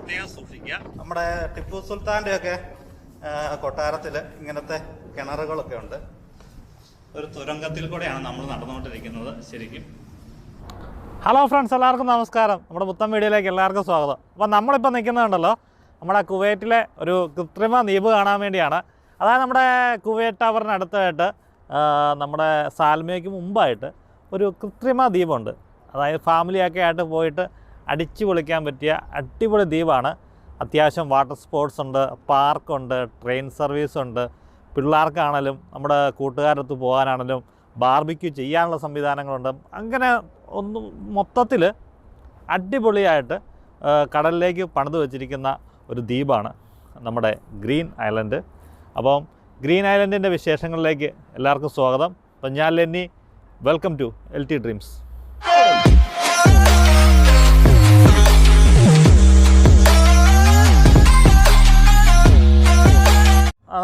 പ്രത്യേകം സൂക്ഷിക്കുക. നമ്മുടെ ടിപ്പു സുൽത്താൻ്റെയൊക്കെ കൊട്ടാരത്തിൽ ഇങ്ങനത്തെ കിണറുകളൊക്കെ ഉണ്ട്. ഒരു തുരങ്കത്തിൽ കൂടെയാണ് നമ്മൾ നടന്നുകൊണ്ടിരിക്കുന്നത് ശരിക്കും. ഹലോ ഫ്രണ്ട്സ്, എല്ലാവർക്കും നമസ്കാരം. നമ്മുടെ പുത്തൻ വീഡിയോയിലേക്ക് എല്ലാവർക്കും സ്വാഗതം. അപ്പോൾ നമ്മളിപ്പോൾ നിൽക്കുന്നുണ്ടല്ലോ നമ്മുടെ കുവൈറ്റിലെ ഒരു കൃത്രിമ ദ്വീപ് കാണാൻ വേണ്ടിയാണ്. അതായത് നമ്മുടെ കുവൈറ്റ് ടവറിനടുത്തായിട്ട് നമ്മുടെ സാൽമയ്ക്ക് മുമ്പായിട്ട് ഒരു കൃത്രിമ ദ്വീപുണ്ട്. അതായത് ഫാമിലിയൊക്കെ ആയിട്ട് പോയിട്ട് അടിച്ചു പൊളിക്കാൻ പറ്റിയ അടിപൊളി ദ്വീപാണ്. അത്യാവശ്യം വാട്ടർ സ്പോർട്സ് ഉണ്ട്, പാർക്കുണ്ട്, ട്രെയിൻ സർവീസ് ഉണ്ട്. പിള്ളേർക്കാണെങ്കിലും നമ്മുടെ കൂട്ടുകാരത്ത് പോകാനാണെങ്കിലും ബാർബിക്യൂ ചെയ്യാനുള്ള സംവിധാനങ്ങളുണ്ട്. അങ്ങനെ ഒന്ന് മൊത്തത്തിൽ അടിപൊളിയായിട്ട് കടലിലേക്ക് പണിത് വെച്ചിരിക്കുന്ന ഒരു ദ്വീപാണ് നമ്മുടെ ഗ്രീൻ ഐലൻഡ്. അപ്പം ഗ്രീൻ ഐലൻഡിൻ്റെ വിശേഷങ്ങളിലേക്ക് എല്ലാവർക്കും സ്വാഗതം. അപ്പം ഞാൻ Lenny. Welcome to LT dreams.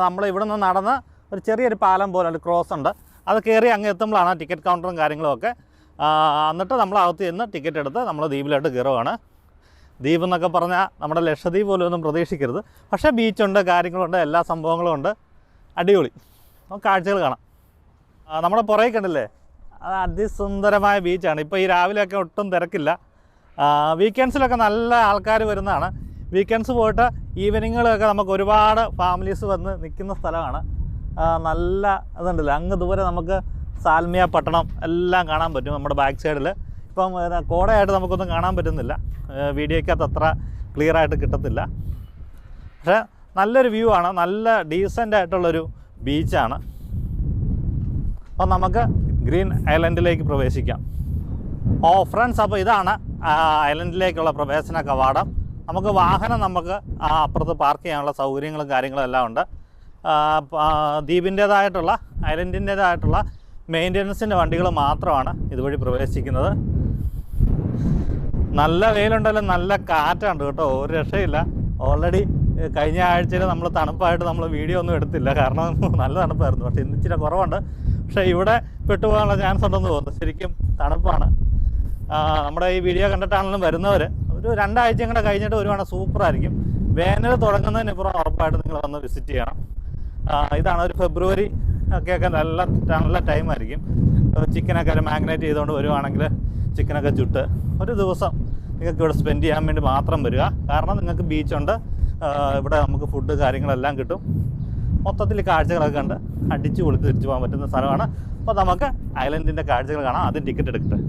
നമ്മൾ ഇവിടെ നിന്ന് നടന്ന് ഒരു ചെറിയൊരു പാലം പോലെ ഒരു ക്രോസ് ഉണ്ട്. അത് കയറി അങ്ങ് എത്തുമ്പോഴാണ് ടിക്കറ്റ് കൗണ്ടറും കാര്യങ്ങളുമൊക്കെ. എന്നിട്ട് നമ്മൾ അകത്ത് ചെന്ന് ടിക്കറ്റ് എടുത്ത് നമ്മൾ ദ്വീപിലോട്ട് കയറുകയാണ്. ദ്വീപ് എന്നൊക്കെ പറഞ്ഞാൽ നമ്മുടെ ലക്ഷദ്വീപ് പോലും ഒന്നും പ്രതീക്ഷിക്കരുത്. പക്ഷേ ബീച്ചുണ്ട്, കാര്യങ്ങളുണ്ട്, എല്ലാ സംഭവങ്ങളും ഉണ്ട്. അടിപൊളി കാഴ്ചകൾ കാണാം. നമ്മുടെ പുറകെ കണ്ടില്ലേ, അത് അതിസുന്ദരമായ ബീച്ചാണ്. ഇപ്പോൾ ഈ രാവിലെയൊക്കെ ഒട്ടും തിരക്കില്ല. വീക്കെൻഡ്സിലൊക്കെ നല്ല ആൾക്കാർ വരുന്നതാണ്. വീക്കെൻഡ്സ് പോയിട്ട് ഈവനിങ്ങുകളൊക്കെ നമുക്ക് ഒരുപാട് ഫാമിലീസ് വന്ന് നിൽക്കുന്ന സ്ഥലമാണ്. നല്ല ഇതുണ്ടല്ലോ, അങ്ങ് ദൂരെ നമുക്ക് സാൽമിയ പട്ടണം എല്ലാം കാണാൻ പറ്റും. നമ്മുടെ ബാക്ക് സൈഡിൽ ഇപ്പം കോടയായിട്ട് നമുക്കൊന്നും കാണാൻ പറ്റുന്നില്ല, വീഡിയോയ്ക്കകത്ത് അത്ര ക്ലിയറായിട്ട് കിട്ടത്തില്ല. പക്ഷേ നല്ലൊരു വ്യൂ ആണ്, നല്ല ഡീസൻ്റ് ആയിട്ടുള്ളൊരു ബീച്ചാണ്. അപ്പം നമുക്ക് ഗ്രീൻ ഐലൻഡിലേക്ക് പ്രവേശിക്കാം. ഫ്രണ്ട്സ്, അപ്പോൾ ഇതാണ് ഐലൻഡിലേക്കുള്ള പ്രവേശന കവാടം. നമുക്ക് വാഹനം നമുക്ക് അപ്പുറത്ത് പാർക്ക് ചെയ്യാനുള്ള സൗകര്യങ്ങളും കാര്യങ്ങളും എല്ലാം ഉണ്ട്. ദ്വീപിൻ്റേതായിട്ടുള്ള ഐലൻഡിൻ്റേതായിട്ടുള്ള മെയിൻ്റനൻസിൻ്റെ വണ്ടികൾ മാത്രമാണ് ഇതുവഴി പ്രവേശിക്കുന്നത്. നല്ല വെയിലുണ്ടല്ലോ, നല്ല കാറ്റുണ്ട് കേട്ടോ, ഒരു രക്ഷയില്ല. ഓൾറെഡി കഴിഞ്ഞ ആഴ്ചയിൽ നമ്മൾ തണുപ്പായിട്ട് നമ്മൾ വീഡിയോ ഒന്നും എടുത്തില്ല, കാരണം നല്ല തണുപ്പായിരുന്നു. പക്ഷേ ഇന്ന് ഇച്ചിരി കുറവുണ്ട്. പക്ഷേ ഇവിടെ പെട്ടുപോകാനുള്ള ചാൻസ് ഉണ്ടെന്ന് തോന്നുന്നു. ശരിക്കും തണുപ്പാണ്. നമ്മുടെ ഈ വീഡിയോ കണ്ടിട്ടാണെങ്കിലും വരുന്നവർ ഒരു 2 ആഴ്ചയും കൂടെ കഴിഞ്ഞിട്ട് വരുവാണെങ്കിൽ സൂപ്പറായിരിക്കും. വേനൽ തുടങ്ങുന്നതിനിപ്പുറം ഉറപ്പായിട്ട് നിങ്ങൾ വന്ന് വിസിറ്റ് ചെയ്യണം. ഇതാണ് ഒരു ഫെബ്രുവരി ഒക്കെയൊക്കെ നല്ല ടൈമായിരിക്കും. ചിക്കനൊക്കെ മാഗ്നേറ്റ് ചെയ്തുകൊണ്ട് വരുവാണെങ്കിൽ ചിക്കനൊക്കെ ചുട്ട് ഒരു ദിവസം നിങ്ങൾക്ക് ഇവിടെ സ്പെൻഡ് ചെയ്യാൻ വേണ്ടി മാത്രം വരിക. കാരണം നിങ്ങൾക്ക് ബീച്ചുണ്ട്, ഇവിടെ നമുക്ക് ഫുഡ് കാര്യങ്ങളെല്ലാം കിട്ടും. മൊത്തത്തിൽ കാഴ്ചകളൊക്കെ കണ്ട് അടിച്ചു പൊളിച്ച് തിരിച്ചു പോകാൻ പറ്റുന്ന സ്ഥലമാണ്. അപ്പോൾ നമുക്ക് ഐലൻഡിൻ്റെ കാഴ്ചകൾ കാണാം. ആദ്യം ടിക്കറ്റ് എടുക്കട്ടെ.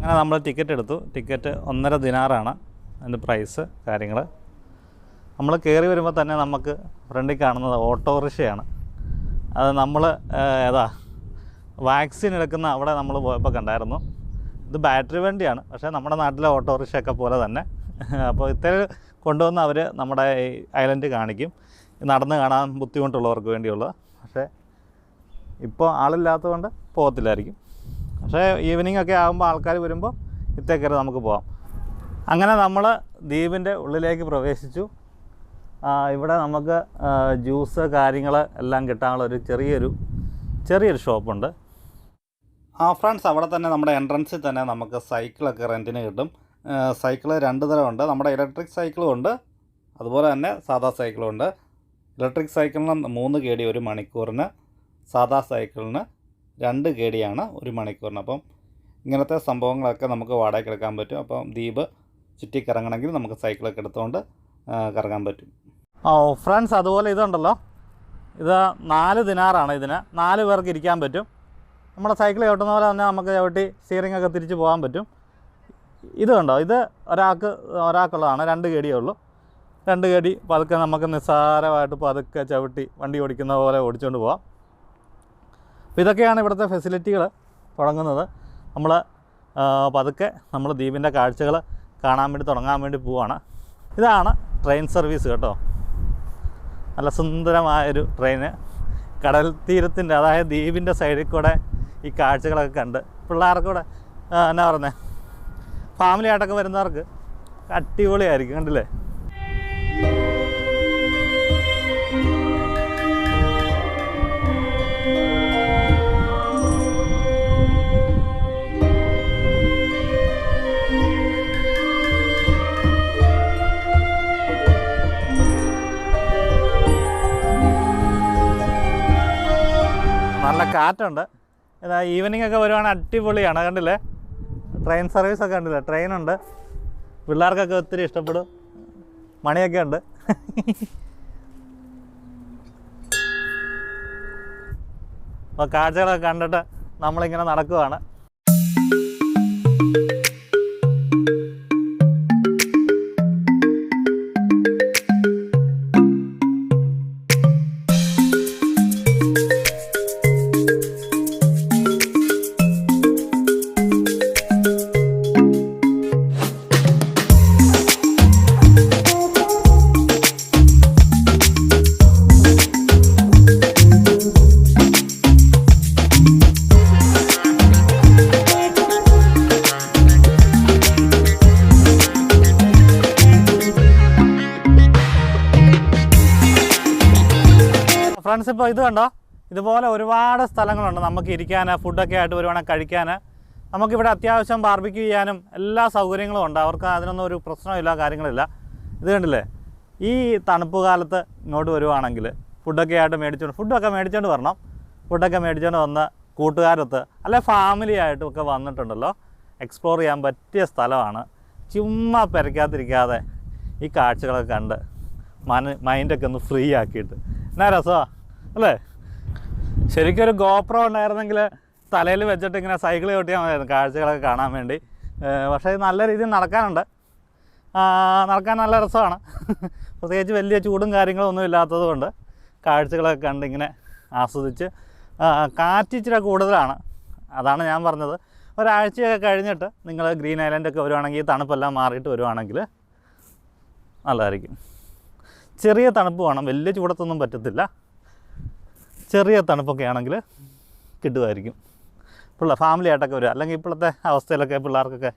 അങ്ങനെ നമ്മൾ ടിക്കറ്റ് എടുത്തു. ടിക്കറ്റ് 1.5 ദിനാറാണ് അതിൻ്റെ പ്രൈസ് കാര്യങ്ങൾ. നമ്മൾ കയറി വരുമ്പോൾ തന്നെ നമുക്ക് ഫ്രണ്ടിൽ കാണുന്നത് ഓട്ടോറിക്ഷയാണ്. അത് നമ്മൾ വാക്സിൻ എടുക്കുന്ന അവിടെ നമ്മൾ പോയപ്പോൾ കണ്ടായിരുന്നു. ഇത് ബാറ്ററി വണ്ടിയാണ്, പക്ഷേ നമ്മുടെ നാട്ടിലെ ഓട്ടോറിക്ഷയൊക്കെ പോലെ തന്നെ. അപ്പോൾ ഇത്തരം കൊണ്ടുവന്ന് അവർ നമ്മുടെ ഈ ഐലൻഡ് കാണിക്കും, നടന്ന് കാണാൻ ബുദ്ധിമുട്ടുള്ളവർക്ക് വേണ്ടിയുള്ളത്. പക്ഷേ ഇപ്പോൾ ആളില്ലാത്തതുകൊണ്ട് പോകത്തില്ലായിരിക്കും. പക്ഷേ ഈവനിങ് ഒക്കെ ആകുമ്പോൾ ആൾക്കാർ വരുമ്പോൾ ഇത്തേക്കരെ നമുക്ക് പോകാം. അങ്ങനെ നമ്മൾ ദ്വീപിൻ്റെ ഉള്ളിലേക്ക് പ്രവേശിച്ചു. ഇവിടെ നമുക്ക് ജ്യൂസ് കാര്യങ്ങൾ എല്ലാം കിട്ടാനുള്ള ഒരു ചെറിയൊരു ഷോപ്പുണ്ട്. ഫ്രണ്ട്സ്, അവിടെ തന്നെ നമ്മുടെ എൻട്രൻസിൽ തന്നെ നമുക്ക് സൈക്കിളൊക്കെ റെൻറ്റിന് കിട്ടും. സൈക്കിൾ 2 തരമുണ്ട്. നമ്മുടെ ഇലക്ട്രിക് സൈക്കിളും ഉണ്ട്, അതുപോലെ തന്നെ സാധാ സൈക്കിളും ഉണ്ട്. ഇലക്ട്രിക് സൈക്കിളിന് 3 KD 1 മണിക്കൂറിന്, സാധാ സൈക്കിളിന് 2 KD ആണ് 1 മണിക്കൂറിന്. അപ്പം ഇങ്ങനത്തെ സംഭവങ്ങളൊക്കെ നമുക്ക് വാടകയ്ക്ക് എടുക്കാൻ പറ്റും. അപ്പം ദ്വീപ് ചുറ്റി കറങ്ങണമെങ്കിൽ നമുക്ക് സൈക്കിളൊക്കെ എടുത്തുകൊണ്ട് കറങ്ങാൻ പറ്റും. ഫ്രണ്ട്സ്, അതുപോലെ ഇതുണ്ടല്ലോ, ഇത് 4 ദിനാറാണ്. ഇതിന് 4 പേർക്ക് ഇരിക്കാൻ പറ്റും. നമ്മുടെ സൈക്കിൾ ചവിട്ടുന്ന പോലെ തന്നെ നമുക്ക് ചവിട്ടി സ്റ്റിയറിംഗ് ഒക്കെ തിരിച്ച് പോകാൻ പറ്റും. ഇത് കണ്ടോ, ഇത് ഒരാൾക്കുള്ളതാണ്. 2 KD ഉള്ളൂ. 2 KD പതുക്കെ നമുക്ക് നിസ്സാരമായിട്ട് പതുക്കെ ചവിട്ടി വണ്ടി ഓടിക്കുന്ന പോലെ ഓടിച്ചുകൊണ്ട് പോകാം. അപ്പോൾ ഇതൊക്കെയാണ് ഇവിടുത്തെ ഫെസിലിറ്റികൾ തുടങ്ങുന്നത്. നമ്മൾ പതുക്കെ നമ്മൾ ദ്വീപിൻ്റെ കാഴ്ചകൾ കാണാൻ വേണ്ടി തുടങ്ങാൻ വേണ്ടി പോവാണ്. ഇതാണ് ട്രെയിൻ സർവീസ് കേട്ടോ. നല്ല സുന്ദരമായൊരു ട്രെയിന് കടൽ തീരത്തിൻ്റെ, അതായത് ദ്വീപിൻ്റെ സൈഡിൽ കൂടെ ഈ കാഴ്ചകളൊക്കെ കണ്ട് പിള്ളേർക്കൂടെ എന്നാ പറയുന്നത്, ഫാമിലി ആയിട്ടൊക്കെ വരുന്നവർക്ക് അടിപൊളിയായിരിക്കും. കണ്ടില്ലേ? കാറ്റുണ്ട്. ഈവനിങ് ഒക്കെ വരുവാണെങ്കിൽ അടിപൊളിയാണ്. കണ്ടില്ലേ, ട്രെയിൻ സർവീസൊക്കെ കണ്ടില്ലേ, ട്രെയിനുണ്ട്. പിള്ളേർക്കൊക്കെ ഒത്തിരി ഇഷ്ടപ്പെടും. മണിയൊക്കെ ഉണ്ട്. അപ്പോൾ കാഴ്ചകളൊക്കെ കണ്ടിട്ട് നമ്മളിങ്ങനെ നടക്കുവാണ്. ഫ്രണ്ട്സ്, ഇപ്പോൾ ഇത് കണ്ടോ, ഇതുപോലെ ഒരുപാട് സ്ഥലങ്ങളുണ്ട് നമുക്ക് ഇരിക്കാൻ, ഫുഡൊക്കെ ആയിട്ട് വരുവാണെങ്കിൽ കഴിക്കാൻ. നമുക്കിവിടെ അത്യാവശ്യം ബാർബിക്യൂ ചെയ്യാനും എല്ലാ സൗകര്യങ്ങളും ഉണ്ട്. അവർക്ക് അതിനൊന്നും ഒരു പ്രശ്നമില്ല, കാര്യങ്ങളില്ല. ഇത് കണ്ടില്ലേ, ഈ തണുപ്പ് കാലത്ത് ഇങ്ങോട്ട് വരുവാണെങ്കിൽ ഫുഡൊക്കെ മേടിച്ചുകൊണ്ട് വരണം. ഫുഡൊക്കെ മേടിച്ചുകൊണ്ട് വന്ന് കൂട്ടുകാരൊത്ത് അല്ലെ ഫാമിലി ആയിട്ടുമൊക്കെ വന്നിട്ടുണ്ടല്ലോ, എക്സ്പ്ലോർ ചെയ്യാൻ പറ്റിയ സ്ഥലമാണ്. ചുമ്മാ പെരയ്ക്കാതിരിക്കാതെ ഈ കാഴ്ചകളൊക്കെ കണ്ട് മൈൻഡൊക്കെ ഒന്ന് ഫ്രീ ആക്കിയിട്ട് എന്നാ രസമാണ് അല്ലേ. ശരിക്കും ഒരു ഗോപ്രോ ഉണ്ടായിരുന്നെങ്കിൽ തലയിൽ വെച്ചിട്ട് ഇങ്ങനെ സൈക്കിൾ ചവിട്ടിയാൽ മതിയായിരുന്നു കാഴ്ചകളൊക്കെ കാണാൻ വേണ്ടി. പക്ഷേ നല്ല രീതിയിൽ നടക്കാൻ നല്ല രസമാണ്. പ്രത്യേകിച്ച് വലിയ ചൂടും കാര്യങ്ങളൊന്നും ഇല്ലാത്തത് കൊണ്ട് കാഴ്ചകളൊക്കെ കണ്ട് ഇങ്ങനെ ആസ്വദിച്ച്. കാറ്റിച്ചിരി കൂടുതലാണ്, അതാണ് ഞാൻ പറഞ്ഞത്. ഒരാഴ്ചയൊക്കെ കഴിഞ്ഞിട്ട് നിങ്ങൾ ഗ്രീൻ ഐലൻഡൊക്കെ വരുവാണെങ്കിൽ തണുപ്പെല്ലാം മാറിയിട്ട് വരുവാണെങ്കിൽ നല്ലതായിരിക്കും. ചെറിയ തണുപ്പ് വേണം, വലിയ ചൂടത്തൊന്നും പറ്റത്തില്ല. ചെറിയ തണുപ്പൊക്കെ ആണെങ്കിൽ കിട്ടുമായിരിക്കും. ഫാമിലി ആയിട്ടൊക്കെ വരിക. അല്ലെങ്കിൽ ഇപ്പോഴത്തെ അവസ്ഥയിലൊക്കെ പിള്ളേർക്കൊക്കെ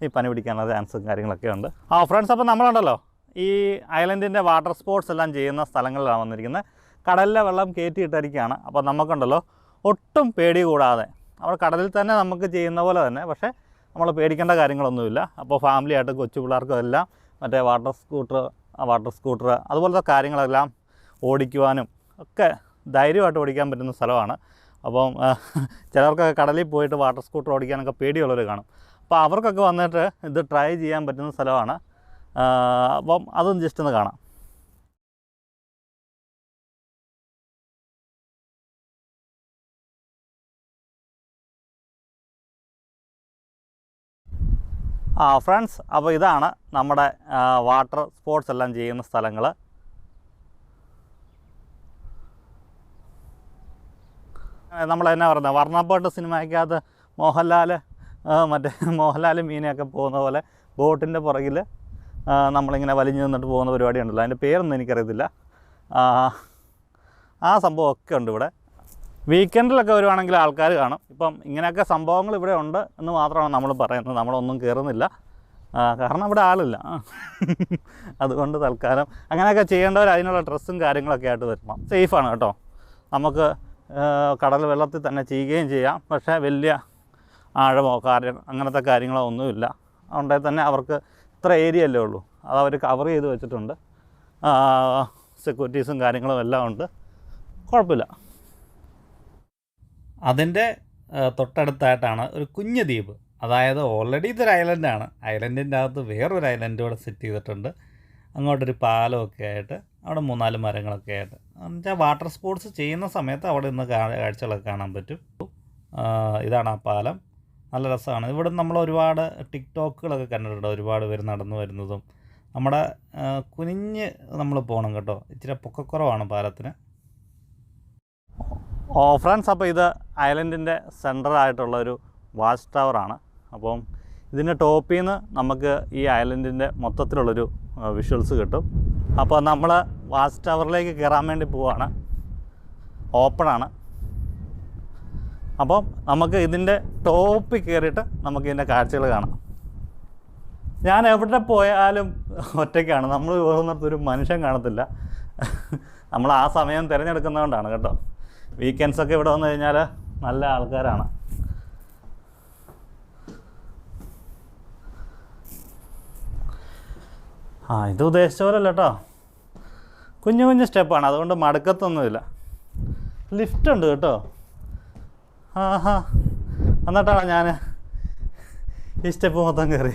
ഈ പനി പിടിക്കാനുള്ള ചാൻസും കാര്യങ്ങളൊക്കെ ഉണ്ട്. ഫ്രണ്ട്സ്, അപ്പോൾ നമ്മളുണ്ടല്ലോ ഈ ഐലൻഡിൻ്റെ വാട്ടർ സ്പോർട്സ് എല്ലാം ചെയ്യുന്ന സ്ഥലങ്ങളിലാണ് വന്നിരിക്കുന്നത്. കടലിലെ വെള്ളം കയറ്റിയിട്ടിരിക്കുകയാണ്. അപ്പോൾ നമുക്കുണ്ടല്ലോ ഒട്ടും പേടി കൂടാതെ അവിടെ കടലിൽ തന്നെ നമുക്ക് ചെയ്യുന്ന പോലെ തന്നെ, പക്ഷേ നമ്മൾ പേടിക്കേണ്ട കാര്യങ്ങളൊന്നുമില്ല. അപ്പോൾ ഫാമിലി ആയിട്ട് കൊച്ചു പിള്ളേർക്കും എല്ലാം മറ്റേ വാട്ടർ സ്കൂട്ടർ അതുപോലത്തെ കാര്യങ്ങളെല്ലാം ഓടിക്കുവാനും ഒക്കെ ധൈര്യമായിട്ട് ഓടിക്കാൻ പറ്റുന്ന സ്ഥലമാണ്. അപ്പം ചിലർക്കൊക്കെ കടലിൽ പോയിട്ട് വാട്ടർ സ്കൂട്ടർ ഓടിക്കാനൊക്കെ പേടിയുള്ളവർ കാണും. അപ്പോൾ അവർക്കൊക്കെ വന്നിട്ട് ഇത് ട്രൈ ചെയ്യാൻ പറ്റുന്ന സ്ഥലമാണ്. അപ്പം അതും ജസ്റ്റ് ഒന്ന് കാണാം. ഫ്രണ്ട്സ്, അപ്പോൾ ഇതാണ് നമ്മുടെ വാട്ടർ സ്പോർട്സ് എല്ലാം ചെയ്യുന്ന സ്ഥലങ്ങൾ. നമ്മൾ എന്നാ പറയുന്നത്, വർണ്ണപ്പാട്ട് സിനിമയ്ക്കകത്ത് മോഹൻലാൽ മീനയൊക്കെ പോകുന്ന പോലെ ബോട്ടിൻ്റെ പുറകിൽ നമ്മളിങ്ങനെ വലിഞ്ഞു നിന്നിട്ട് പോകുന്ന പരിപാടി ഉണ്ടല്ലോ, അതിൻ്റെ പേരൊന്നും എനിക്കറിയത്തില്ല. ആ സംഭവമൊക്കെ ഉണ്ട് ഇവിടെ. വീക്കെൻഡിലൊക്കെ വരുവാണെങ്കിൽ ആൾക്കാർ കാണും. ഇപ്പം ഇങ്ങനെയൊക്കെ സംഭവങ്ങൾ ഇവിടെ ഉണ്ട് എന്ന് മാത്രമാണ് നമ്മൾ പറയുന്നത്. നമ്മളൊന്നും കയറുന്നില്ല, കാരണം ഇവിടെ ആളില്ല. അതുകൊണ്ട് തൽക്കാലം അങ്ങനെയൊക്കെ ചെയ്യേണ്ടവർ അതിനുള്ള ഡ്രസ്സും കാര്യങ്ങളൊക്കെ ആയിട്ട് വരണം. സേഫാണ് കേട്ടോ. നമുക്ക് കടൽ വെള്ളത്തിൽ തന്നെ ചെയ്യുകയും ചെയ്യാം. പക്ഷേ വലിയ ആഴമോ അങ്ങനത്തെ കാര്യങ്ങളോ ഒന്നുമില്ല. അതുകൊണ്ടേ തന്നെ അവർക്ക് ഇത്ര ഏരിയ അല്ലേ ഉള്ളൂ, അത് അവർ കവർ ചെയ്ത് വെച്ചിട്ടുണ്ട്. സെക്യൂരിറ്റീസും കാര്യങ്ങളും എല്ലാം ഉണ്ട്, കുഴപ്പമില്ല. അതിൻ്റെ തൊട്ടടുത്തായിട്ടാണ് ഒരു കുഞ്ഞ് ദ്വീപ്. അതായത് ഓൾറെഡി ഇതൊരു ഐലൻഡാണ്. ഐലൻഡിൻ്റെ അകത്ത് വേറൊരു ഐലൻഡ് കൂടെ സെറ്റ് ചെയ്തിട്ടുണ്ട്. അങ്ങോട്ടൊരു പാലമൊക്കെ ആയിട്ട്, അവിടെ 3-4 മരങ്ങളൊക്കെ ആയിട്ട്. എന്നുവെച്ചാൽ വാട്ടർ സ്പോർട്സ് ചെയ്യുന്ന സമയത്ത് അവിടെ നിന്ന് കാഴ്ചകളൊക്കെ കാണാൻ പറ്റും. ഇതാണ് ആ പാലം, നല്ല രസമാണ്. ഇവിടെ നമ്മൾ ഒരുപാട് ടിക്ടോക്കുകളൊക്കെ കണ്ടിട്ടുണ്ട്, ഒരുപാട് പേര് നടന്നു വരുന്നതും. നമ്മുടെ കുനിഞ്ഞ് നമ്മൾ പോകണം കേട്ടോ, ഇച്ചിരി പൊക്കക്കുറവാണ് പാലത്തിന്. ഫ്രണ്ട്സ്, അപ്പോൾ ഇത് ഐലൻഡിൻ്റെ സെൻട്രലായിട്ടുള്ളൊരു വാച്ച് ടവറാണ്. അപ്പം ഇതിൻ്റെ ടോപ്പിൽ നിന്ന് നമുക്ക് ഈ ഐലൻഡിൻ്റെ മൊത്തത്തിലുള്ളൊരു വിഷ്വൽസ് കിട്ടും. അപ്പോൾ നമ്മൾ വാച്ച് ടവറിലേക്ക് കയറാൻ വേണ്ടി പോവുകയാണ്. ഓപ്പണാണ്. അപ്പം നമുക്ക് ഇതിൻ്റെ ടോപ്പിൽ കയറിയിട്ട് നമുക്കിതിൻ്റെ കാഴ്ചകൾ കാണാം. ഞാൻ എവിടെ പോയാലും ഒറ്റയ്ക്കാണ്. നമ്മൾ പോകുന്നിടത്തൊരു മനുഷ്യൻ കാണത്തില്ല. നമ്മൾ ആ സമയം തിരഞ്ഞെടുക്കുന്നതുകൊണ്ടാണ് കേട്ടോ. വീക്കെൻഡ്സൊക്കെ ഇവിടെ വന്നു കഴിഞ്ഞാൽ നല്ല ആൾക്കാരാണ്. ഇത് ഉദ്ദേശിച്ച പോലല്ല കേട്ടോ, കുഞ്ഞു കുഞ്ഞു സ്റ്റെപ്പാണ്, അതുകൊണ്ട് മടുക്കത്തൊന്നുമില്ല. ലിഫ്റ്റ് ഉണ്ട് കേട്ടോ, ആഹാ, എന്നിട്ടാണ് ഞാൻ ഈ സ്റ്റെപ്പ് മൊത്തം കയറി.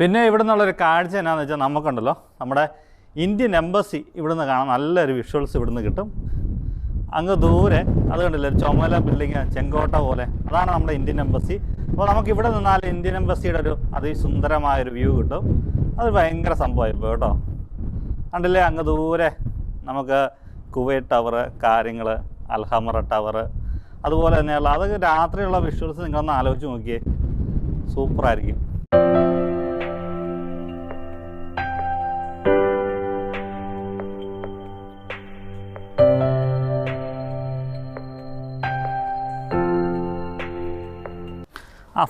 പിന്നെ ഇവിടെ നിന്നുള്ളൊരു കാഴ്ച എന്നാന്ന് വെച്ചാൽ നമുക്കുണ്ടല്ലോ, നമ്മുടെ ഇന്ത്യൻ എംബസി ഇവിടെ നിന്ന് കാണാൻ നല്ലൊരു വിഷ്വൽസ് ഇവിടെ നിന്ന് കിട്ടും. അങ്ങ് ദൂരെ അത് കണ്ടില്ലേ, ഒരു ചുമല ബിൽഡിങ്, ചെങ്കോട്ട പോലെ, അതാണ് നമ്മുടെ ഇന്ത്യൻ എംബസി. അപ്പോൾ നമുക്ക് ഇവിടെ നിന്നാൽ ഇന്ത്യൻ എംബസിയുടെ ഒരു അതിസുന്ദരമായൊരു വ്യൂ കിട്ടും. അത് ഭയങ്കര സംഭവമായിപ്പോൾ കേട്ടോ. കണ്ടില്ലേ, അങ്ങ് ദൂരെ നമുക്ക് കുവൈറ്റ് ടവർ, കാര്യങ്ങൾ, അൽഹമറ ടവർ, അതുപോലെ തന്നെയുള്ള അതൊക്കെ രാത്രിയുള്ള വിഷ്വൽസ് നിങ്ങളൊന്ന് ആലോചിച്ച് നോക്കിയേ, സൂപ്പറായിരിക്കും.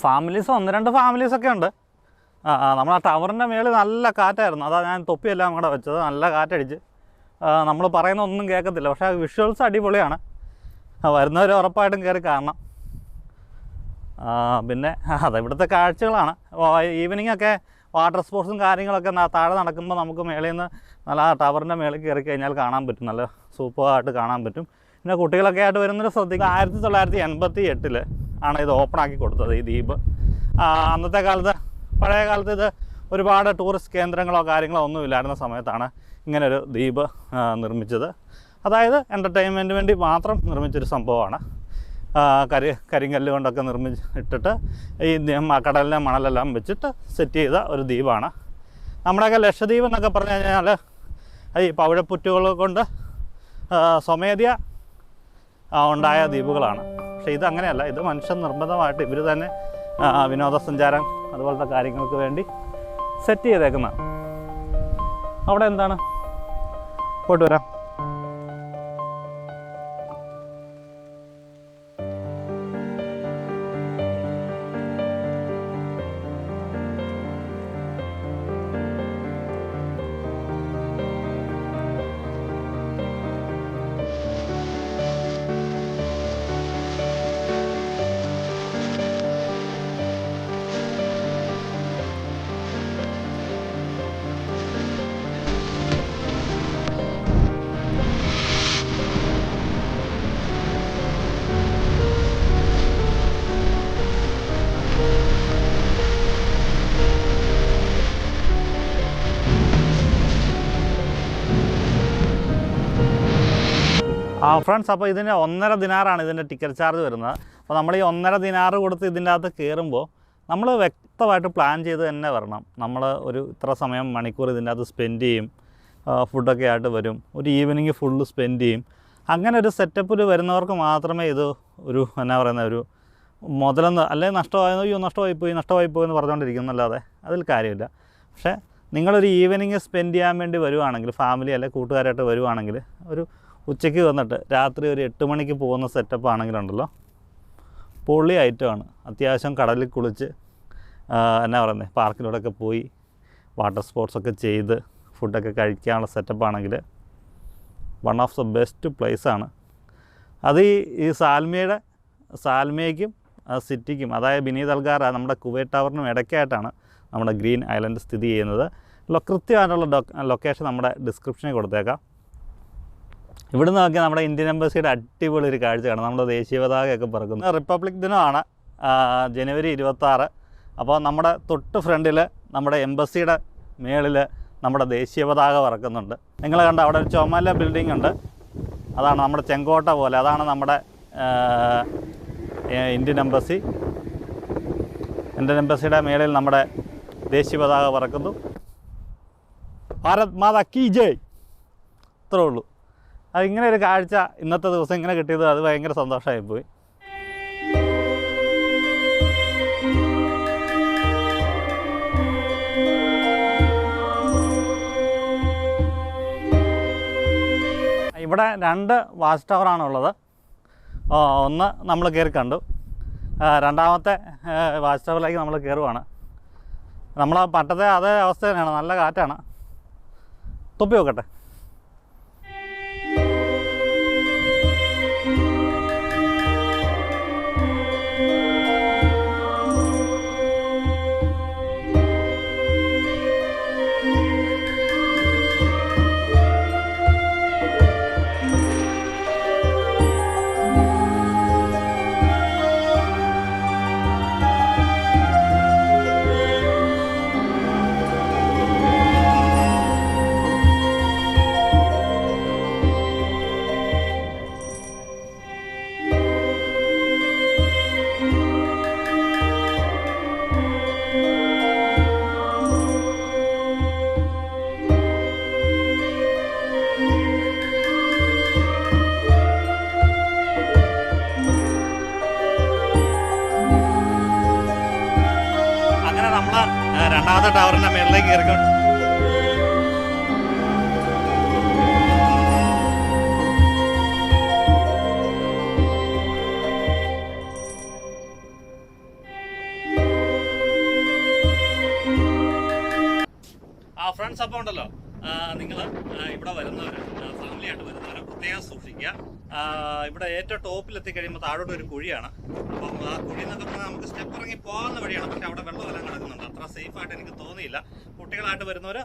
ഫാമിലീസ് 1-2 ഫാമിലീസൊക്കെ ഉണ്ട്. നമ്മൾ ആ ടവറിൻ്റെ മേളിൽ നല്ല കാറ്റായിരുന്നു. അതാ ഞാൻ തൊപ്പിയെല്ലാം കൂടെ വെച്ചത്. നല്ല കാറ്റടിച്ച് നമ്മൾ പറയുന്ന ഒന്നും കേൾക്കത്തില്ല. പക്ഷേ വിഷ്വൽസ് അടിപൊളിയാണ്. വരുന്നവർ ഉറപ്പായിട്ടും കയറി കാണണം. പിന്നെ ഇവിടുത്തെ കാഴ്ചകളാണ്. ഈവനിങ് ഒക്കെ വാട്ടർ സ്പോർട്സും കാര്യങ്ങളൊക്കെ താഴെ നടക്കുമ്പോൾ നമുക്ക് മേളിൽ നിന്ന് നല്ല ആ ടവറിൻ്റെ മേളിൽ കയറി കഴിഞ്ഞാൽ കാണാൻ പറ്റും. നല്ല സൂപ്പറായിട്ട് കാണാൻ പറ്റും. പിന്നെ കുട്ടികളൊക്കെ ആയിട്ട് വരുന്നൊരു ശ്രദ്ധിക്കുക. 1988 ആണ് ഇത് ഓപ്പൺ ആക്കി കൊടുത്തത്, ഈ ദ്വീപ്. അന്നത്തെ കാലത്ത്, പഴയ കാലത്ത് ഇത് ഒരുപാട് ടൂറിസ്റ്റ് കേന്ദ്രങ്ങളോ കാര്യങ്ങളോ ഒന്നുമില്ലായിരുന്ന സമയത്താണ് ഇങ്ങനൊരു ദ്വീപ് നിർമ്മിച്ചത്. അതായത് എൻ്റർടൈൻമെൻറ്റിന് വേണ്ടി മാത്രം നിർമ്മിച്ചൊരു സംഭവമാണ്. കരിങ്കല്ല് കൊണ്ടൊക്കെ ഇട്ടിട്ട് ഈ കടലിലെ മണലെല്ലാം വെച്ചിട്ട് സെറ്റ് ചെയ്ത ഒരു ദ്വീപാണ്. നമ്മുടെയൊക്കെ ലക്ഷദ്വീപ് എന്നൊക്കെ പറഞ്ഞു കഴിഞ്ഞാൽ ഈ പവിഴപ്പുറ്റുകൾ കൊണ്ട് സ്വമേധയാ ഉണ്ടായ ദ്വീപുകളാണ്. പക്ഷേ ഇതങ്ങനെയല്ല. ഇത് മനുഷ്യൻ നിർബന്ധമായിട്ട് ഇവർ തന്നെ വിനോദസഞ്ചാരം അതുപോലത്തെ കാര്യങ്ങൾക്ക് വേണ്ടി സെറ്റ് ചെയ്തേക്കുന്നതാണ്. അവിടെ എന്താണ്, പോയിട്ട് വരാം. ഫ്രണ്ട്സ്, അപ്പോൾ ഇതിന് 1.5 ദിനാറാണ് ഇതിൻ്റെ ടിക്കറ്റ് ചാർജ് വരുന്നത്. അപ്പോൾ നമ്മൾ ഈ 1.5 ദിനാറ് കൊടുത്ത് ഇതിൻ്റെ അകത്ത് കയറുമ്പോൾ നമ്മൾ വ്യക്തമായിട്ട് പ്ലാൻ ചെയ്ത് തന്നെ വരണം. നമ്മൾ ഒരു ഇത്ര സമയം മണിക്കൂർ ഇതിൻ്റെ അകത്ത് സ്പെൻഡ് ചെയ്യും, ഫുഡൊക്കെ ആയിട്ട് വരും, ഒരു ഈവനിങ് ഫുള്ള് സ്പെൻഡ് ചെയ്യും. അങ്ങനെ ഒരു സെറ്റപ്പിൽ വരുന്നവർക്ക് മാത്രമേ ഇത് ഒരു എന്നാ പറയുന്ന ഒരു മുതലെന്ന്, അല്ലെങ്കിൽ നഷ്ടമായിപ്പോയി എന്ന് പറഞ്ഞുകൊണ്ടിരിക്കുന്നല്ലാതെ അതിൽ കാര്യമില്ല. പക്ഷേ നിങ്ങളൊരു ഈവനിങ് സ്പെൻഡ് ചെയ്യാൻ വേണ്ടി വരുവാണെങ്കിൽ, ഫാമിലി അല്ലെങ്കിൽ കൂട്ടുകാരായിട്ട് വരുവാണെങ്കിൽ, ഒരു ഉച്ചയ്ക്ക് വന്നിട്ട് രാത്രി ഒരു 8 മണിക്ക് പോകുന്ന സെറ്റപ്പ് ആണെങ്കിലുണ്ടല്ലോ, പൊള്ളി ഐറ്റമാണ്. അത്യാവശ്യം കടലിൽ കുളിച്ച് എന്നാ പറയുന്നത്, പാർക്കിലൂടെയൊക്കെ പോയി വാട്ടർ സ്പോർട്സൊക്കെ ചെയ്ത് ഫുഡൊക്കെ കഴിക്കാനുള്ള സെറ്റപ്പാണെങ്കിൽ വൺ ഓഫ് ദ ബെസ്റ്റ് പ്ലേസാണ്. അത് ഈ സാൽമയ്ക്കും സിറ്റിക്കും, അതായത് ബിനീത് അൽഗാറ നമ്മുടെ കുവൈറ്റ് ടവറിനും ഇടയ്ക്കായിട്ടാണ് നമ്മുടെ ഗ്രീൻ ഐലൻഡ് സ്ഥിതി ചെയ്യുന്നത്. കൃത്യമായിട്ടുള്ള ലൊക്കേഷൻ നമ്മുടെ ഡിസ്ക്രിപ്ഷനിൽ കൊടുത്തേക്കാം. ഇവിടെ നിന്ന് നോക്കിയാൽ നമ്മുടെ ഇന്ത്യൻ എംബസിയുടെ അടിപൊളി ഒരു കാഴ്ചയാണ്. നമ്മുടെ ദേശീയ പതാകയൊക്കെ പറക്കുന്നത്. റിപ്പബ്ലിക് ദിനമാണ് ജനുവരി 26. അപ്പോൾ നമ്മുടെ തൊട്ട് ഫ്രണ്ടിൽ നമ്മുടെ എംബസിയുടെ മേളിൽ നമ്മുടെ ദേശീയ പതാക പറക്കുന്നുണ്ട്. നിങ്ങൾ കണ്ട അവിടെ ഒരു ചുമല ബിൽഡിംഗ് ഉണ്ട്, അതാണ് നമ്മുടെ ചെങ്കോട്ട പോലെ, അതാണ് നമ്മുടെ ഇന്ത്യൻ എംബസിയുടെ മേളിൽ നമ്മുടെ ദേശീയ പതാക പറക്കുന്നു. ഭാരത് മാതാ കീ ജയ്. അത്രേ ഉള്ളൂ. അതിങ്ങനെ ഒരു കാഴ്ച ഇന്നത്തെ ദിവസം ഇങ്ങനെ കിട്ടിയത് അത് ഭയങ്കര സന്തോഷമായിപ്പോയി. ഇവിടെ 2 വാച്ച് ടവറാണുള്ളത്. ഒന്ന് നമ്മൾ കയറി കണ്ടു, രണ്ടാമത്തെ വാച്ച് ടവറിലേക്ക് നമ്മൾ കയറുവാണ്. നമ്മൾ പട്ടത്തെ അതേ അവസ്ഥ തന്നെയാണ്, നല്ല കാറ്റാണ്. തൊപ്പി നോക്കട്ടെ. രണ്ടാമത്തെ ടവറിൻ്റെ മേളിലേക്ക് കയറിക്കൊണ്ട് ഫ്രണ്ട്സ്. അപ്പോൾ ഉണ്ടല്ലോ, നിങ്ങൾ ഇവിടെ വരുന്നവർ, ഫാമിലിയായിട്ട് വരുന്നവർ പ്രത്യേകം സൂക്ഷിക്കുക. ഇവിടെ ഏറ്റവും ടോപ്പിലെത്തി കഴിയുമ്പോൾ താഴോട്ട് ഒരു കുഴിയാണ്. അപ്പം ആ കുഴി എന്നൊക്കെ പറഞ്ഞാൽ നമുക്ക് സ്റ്റെപ്പ് ഇറങ്ങി പോകുന്ന വഴിയാണ്, പക്ഷെ അവിടെ വെള്ളമെല്ലാം കിടക്കുന്നുണ്ട്. അത്ര സേഫായിട്ട് എനിക്ക് തോന്നിയില്ല. കുട്ടികളായിട്ട് വരുന്നവർ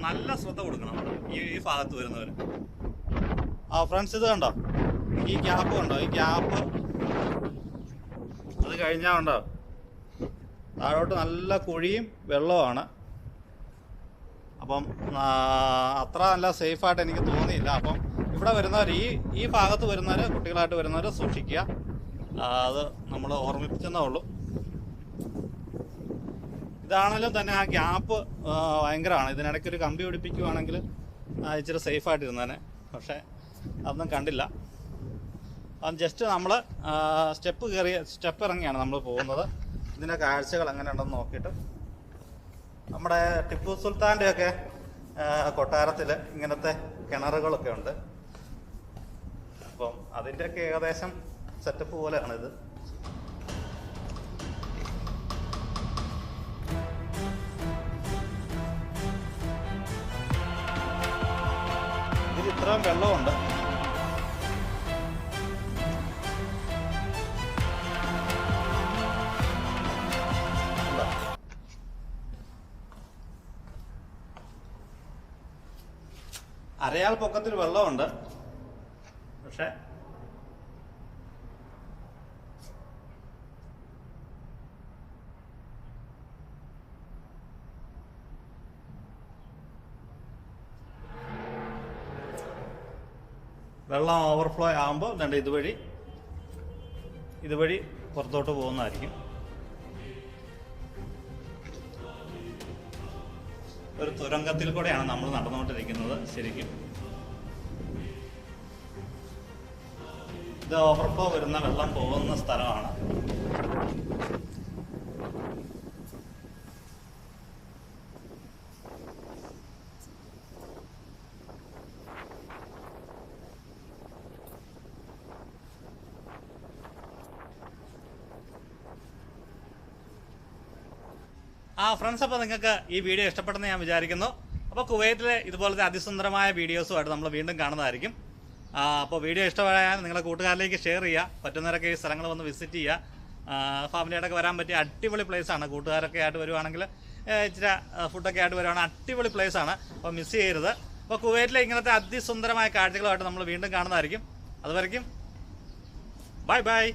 നല്ല ശ്രദ്ധ കൊടുക്കണം ഈ ഭാഗത്ത് വരുന്നവർ. ഫ്രണ്ട്സ്, ഇത് കണ്ടോ, ഈ ഗ്യാപ്പ് കണ്ടോ, ഈ ഗ്യാപ്പ് അത് കഴിഞ്ഞാൽ ഉണ്ടോ താഴോട്ട് നല്ല കുഴിയും വെള്ളമാണ്. അപ്പം അത്ര നല്ല സേഫായിട്ട് എനിക്ക് തോന്നിയില്ല. അപ്പം ഇവിടെ വരുന്നവർ, ഈ ഭാഗത്ത് വരുന്നവർ, കുട്ടികളായിട്ട് വരുന്നവർ സൂക്ഷിക്കുക. അത് നമ്മൾ ഓർമ്മിപ്പിച്ചെന്നേ ഉള്ളൂ. ഇതാണെങ്കിലും തന്നെ ആ ഗ്യാപ്പ് ഭയങ്കരമാണ്. ഇതിനിടയ്ക്കൊരു കമ്പി പിടിപ്പിക്കുകയാണെങ്കിൽ ഇച്ചിരി സേഫായിട്ടിരുന്നേനെ, പക്ഷേ അതൊന്നും കണ്ടില്ല. അത് ജസ്റ്റ് നമ്മൾ സ്റ്റെപ്പ് ഇറങ്ങിയാണ് നമ്മൾ പോകുന്നത്. ഇതിൻ്റെ കാഴ്ചകൾ എങ്ങനെ ഉണ്ടെന്ന് നോക്കിയിട്ട്. നമ്മുടെ ടിപ്പു സുൽത്താൻ്റെയൊക്കെ കൊട്ടാരത്തിൽ ഇങ്ങനത്തെ കിണറുകളൊക്കെ ഉണ്ട്. അപ്പം അതിൻ്റെയൊക്കെ ഏകദേശം സെറ്റപ്പ് പോലെയാണിത്. ഇതിൽ ഇത്രയും വെള്ളമുണ്ട്. അരയാൾ പൊക്കത്തിൽ വെള്ളമുണ്ട്, പക്ഷെ വെള്ളം ഓവർഫ്ലോ ആകുമ്പോൾ ഇതുവഴി പുറത്തോട്ട് പോകുന്നതായിരിക്കും. ഒരു തുരങ്കത്തിൽ കൂടെയാണ് നമ്മൾ നടന്നുകൊണ്ടിരിക്കുന്നത്. ശരിക്കും ഇത് ഓവർഫ്ലോ വരുന്ന വെള്ളം പോകുന്ന സ്ഥലമാണ്. ഫ്രണ്ട്സ്, അപ്പോൾ നിങ്ങൾക്ക് ഈ വീഡിയോ ഇഷ്ടപ്പെട്ടെന്ന് ഞാൻ വിചാരിക്കുന്നു. അപ്പോൾ കുവൈറ്റിലെ ഇതുപോലത്തെ അതിസുന്ദരമായ വീഡിയോസുമായിട്ട് നമ്മൾ വീണ്ടും കാണുന്നതായിരിക്കും. അപ്പോൾ വീഡിയോ ഇഷ്ടമായാൽ നിങ്ങളുടെ കൂട്ടുകാരിലേക്ക് ഷെയർ ചെയ്യുക. പറ്റുന്നവരൊക്കെ ഈ സ്ഥലങ്ങൾ വന്ന് വിസിറ്റ് ചെയ്യുക. ഫാമിലിയായിട്ടൊക്കെ വരാൻ പറ്റിയ അടിപൊളി പ്ലേസാണ്. കൂട്ടുകാരൊക്കെ ആയിട്ട് വരുവാണെങ്കിൽ ഇച്ചിരി ഫുഡൊക്കെ ആയിട്ട് വരുവാണെങ്കിൽ അടിപൊളി പ്ലേസാണ്. അപ്പോൾ മിസ് ചെയ്യരുത്. അപ്പോൾ കുവൈറ്റിലെ ഇങ്ങനത്തെ അതിസുന്ദരമായ കാഴ്ചകളുമായിട്ട് നമ്മൾ വീണ്ടും കാണുന്നതായിരിക്കും. അതുവരയ്ക്കും ബൈ ബൈ.